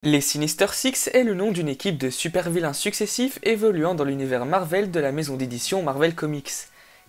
Les Sinister Six est le nom d'une équipe de super-vilains successifs évoluant dans l'univers Marvel de la maison d'édition Marvel Comics.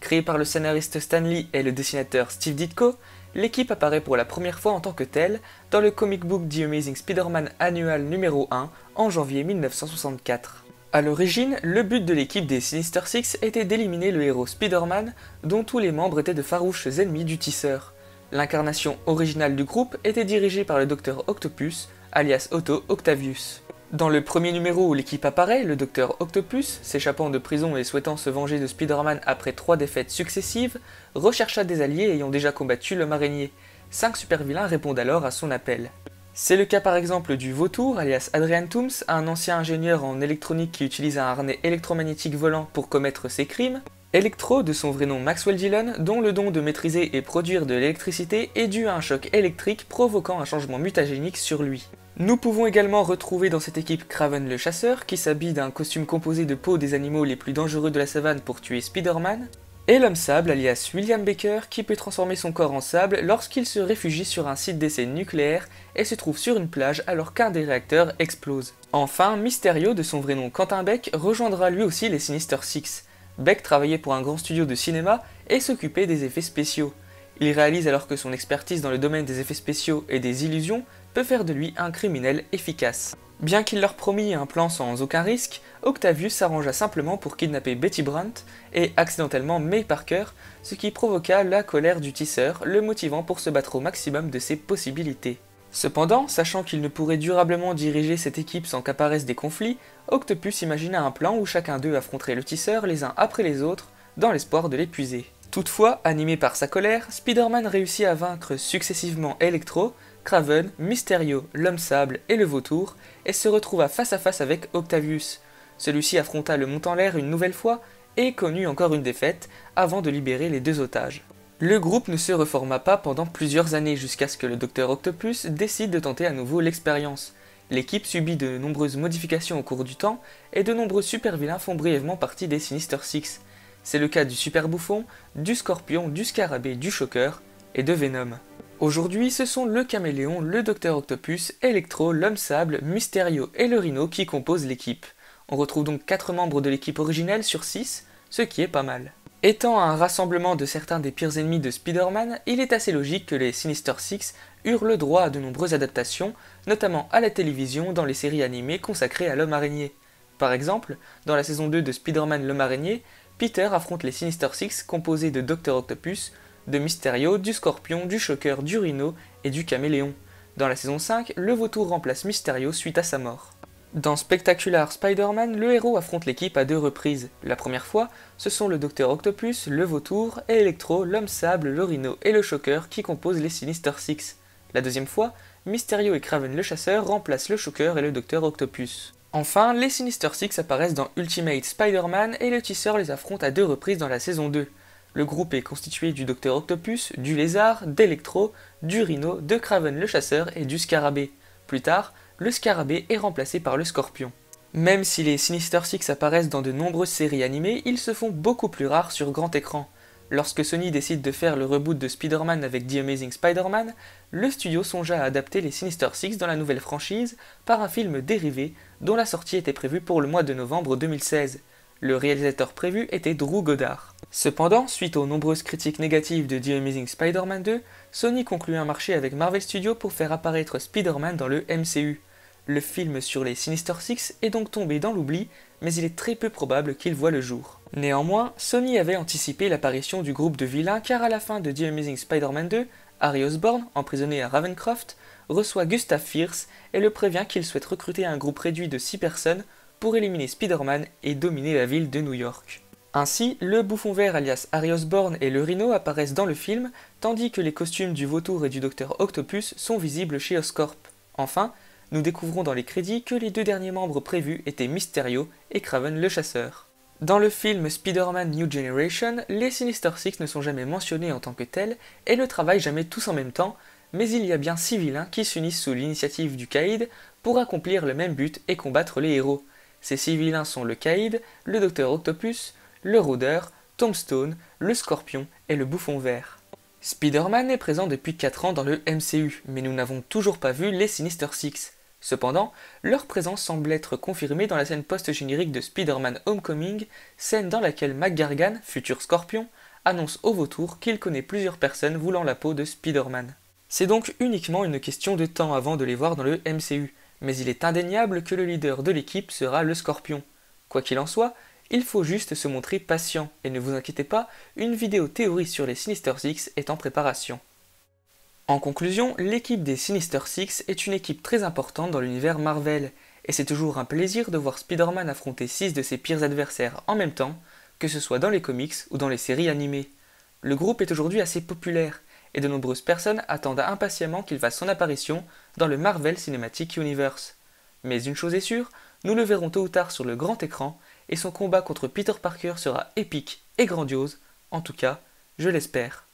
Créée par le scénariste Stan Lee et le dessinateur Steve Ditko, l'équipe apparaît pour la première fois en tant que telle dans le comic book The Amazing Spider-Man Annual numéro 1 en janvier 1964. A l'origine, le but de l'équipe des Sinister Six était d'éliminer le héros Spider-Man, dont tous les membres étaient de farouches ennemis du tisseur. L'incarnation originale du groupe était dirigée par le Docteur Octopus, alias Otto Octavius. Dans le premier numéro où l'équipe apparaît, le Docteur Octopus, s'échappant de prison et souhaitant se venger de Spider-Man après 3 défaites successives, rechercha des alliés ayant déjà combattu l'homme araignée. 5 super-vilains répondent alors à son appel. C'est le cas par exemple du Vautour, alias Adrian Toomes, un ancien ingénieur en électronique qui utilise un harnais électromagnétique volant pour commettre ses crimes. Electro, de son vrai nom Maxwell Dillon, dont le don de maîtriser et produire de l'électricité est dû à un choc électrique provoquant un changement mutagénique sur lui. Nous pouvons également retrouver dans cette équipe Kraven le chasseur, qui s'habille d'un costume composé de peau des animaux les plus dangereux de la savane pour tuer Spider-Man, et l'homme sable, alias William Baker, qui peut transformer son corps en sable lorsqu'il se réfugie sur un site d'essai nucléaire et se trouve sur une plage alors qu'un des réacteurs explose. Enfin, Mysterio, de son vrai nom Quentin Beck, rejoindra lui aussi les Sinister Six. Beck travaillait pour un grand studio de cinéma et s'occupait des effets spéciaux. Il réalise alors que son expertise dans le domaine des effets spéciaux et des illusions peut faire de lui un criminel efficace. Bien qu'il leur promit un plan sans aucun risque, Octavius s'arrangea simplement pour kidnapper Betty Brant et accidentellement May Parker, ce qui provoqua la colère du tisseur, le motivant pour se battre au maximum de ses possibilités. Cependant, sachant qu'il ne pourrait durablement diriger cette équipe sans qu'apparaissent des conflits, Octopus imagina un plan où chacun d'eux affronterait le tisseur les uns après les autres, dans l'espoir de l'épuiser. Toutefois, animé par sa colère, Spider-Man réussit à vaincre successivement Electro, Kraven, Mysterio, l'Homme Sable et le Vautour, et se retrouva face à face avec Octavius. Celui-ci affronta le Mont-en-l'air une nouvelle fois, et connut encore une défaite, avant de libérer les 2 otages. Le groupe ne se reforma pas pendant plusieurs années jusqu'à ce que le Docteur Octopus décide de tenter à nouveau l'expérience. L'équipe subit de nombreuses modifications au cours du temps, et de nombreux super-vilains font brièvement partie des Sinister Six. C'est le cas du Super Bouffon, du Scorpion, du Scarabée, du Shocker et de Venom. Aujourd'hui, ce sont le Caméléon, le Docteur Octopus, Electro, l'Homme Sable, Mysterio et le Rhino qui composent l'équipe. On retrouve donc 4 membres de l'équipe originelle sur 6, ce qui est pas mal. Étant un rassemblement de certains des pires ennemis de Spider-Man, il est assez logique que les Sinister Six eurent le droit à de nombreuses adaptations, notamment à la télévision dans les séries animées consacrées à l'Homme Araignée. Par exemple, dans la saison 2 de Spider-Man l'Homme Araignée, Peter affronte les Sinister Six composés de Dr Octopus, de Mysterio, du Scorpion, du Shocker, du Rhino et du Caméléon. Dans la saison 5, le Vautour remplace Mysterio suite à sa mort. Dans Spectacular Spider-Man, le héros affronte l'équipe à 2 reprises. La première fois, ce sont le Docteur Octopus, le Vautour, et Electro, l'Homme Sable, le Rhino et le Shocker qui composent les Sinister Six. La deuxième fois, Mysterio et Kraven le chasseur remplacent le Shocker et le Docteur Octopus. Enfin, les Sinister Six apparaissent dans Ultimate Spider-Man et le tisseur les affronte à 2 reprises dans la saison 2. Le groupe est constitué du Docteur Octopus, du Lézard, d'Electro, du Rhino, de Kraven le chasseur et du Scarabée. Plus tard, le Scarabée est remplacé par le Scorpion. Même si les Sinister Six apparaissent dans de nombreuses séries animées, ils se font beaucoup plus rares sur grand écran. Lorsque Sony décide de faire le reboot de Spider-Man avec The Amazing Spider-Man, le studio songea à adapter les Sinister Six dans la nouvelle franchise par un film dérivé dont la sortie était prévue pour le mois de novembre 2016. Le réalisateur prévu était Drew Goddard. Cependant, suite aux nombreuses critiques négatives de The Amazing Spider-Man 2, Sony conclut un marché avec Marvel Studios pour faire apparaître Spider-Man dans le MCU. Le film sur les Sinister Six est donc tombé dans l'oubli, mais il est très peu probable qu'il voie le jour. Néanmoins, Sony avait anticipé l'apparition du groupe de vilains car à la fin de The Amazing Spider-Man 2, Harry Osborn, emprisonné à Ravencroft, reçoit Gustav Fierce et le prévient qu'il souhaite recruter un groupe réduit de 6 personnes pour éliminer Spider-Man et dominer la ville de New York. Ainsi, le Bouffon Vert alias Harry Osborn et le Rhino apparaissent dans le film, tandis que les costumes du Vautour et du Docteur Octopus sont visibles chez Oscorp. Enfin, nous découvrons dans les crédits que les 2 derniers membres prévus étaient Mysterio et Kraven le chasseur. Dans le film Spider-Man New Generation, les Sinister Six ne sont jamais mentionnés en tant que tels et ne travaillent jamais tous en même temps, mais il y a bien 6 vilains qui s'unissent sous l'initiative du Caïd pour accomplir le même but et combattre les héros. Ces 6 vilains sont le Caïd, le Docteur Octopus, le Rôdeur, Tombstone, le Scorpion et le Bouffon Vert. Spider-Man est présent depuis 4 ans dans le MCU, mais nous n'avons toujours pas vu les Sinister Six. Cependant, leur présence semble être confirmée dans la scène post-générique de Spider-Man Homecoming, scène dans laquelle McGargan, futur Scorpion, annonce au vautour qu'il connaît plusieurs personnes voulant la peau de Spider-Man. C'est donc uniquement une question de temps avant de les voir dans le MCU, mais il est indéniable que le leader de l'équipe sera le Scorpion. Quoi qu'il en soit, il faut juste se montrer patient, et ne vous inquiétez pas, une vidéo théorie sur les Sinister Six est en préparation. En conclusion, l'équipe des Sinister Six est une équipe très importante dans l'univers Marvel, et c'est toujours un plaisir de voir Spider-Man affronter 6 de ses pires adversaires en même temps, que ce soit dans les comics ou dans les séries animées. Le groupe est aujourd'hui assez populaire, et de nombreuses personnes attendent impatiemment qu'il fasse son apparition dans le Marvel Cinematic Universe. Mais une chose est sûre, nous le verrons tôt ou tard sur le grand écran, et son combat contre Peter Parker sera épique et grandiose, en tout cas, je l'espère.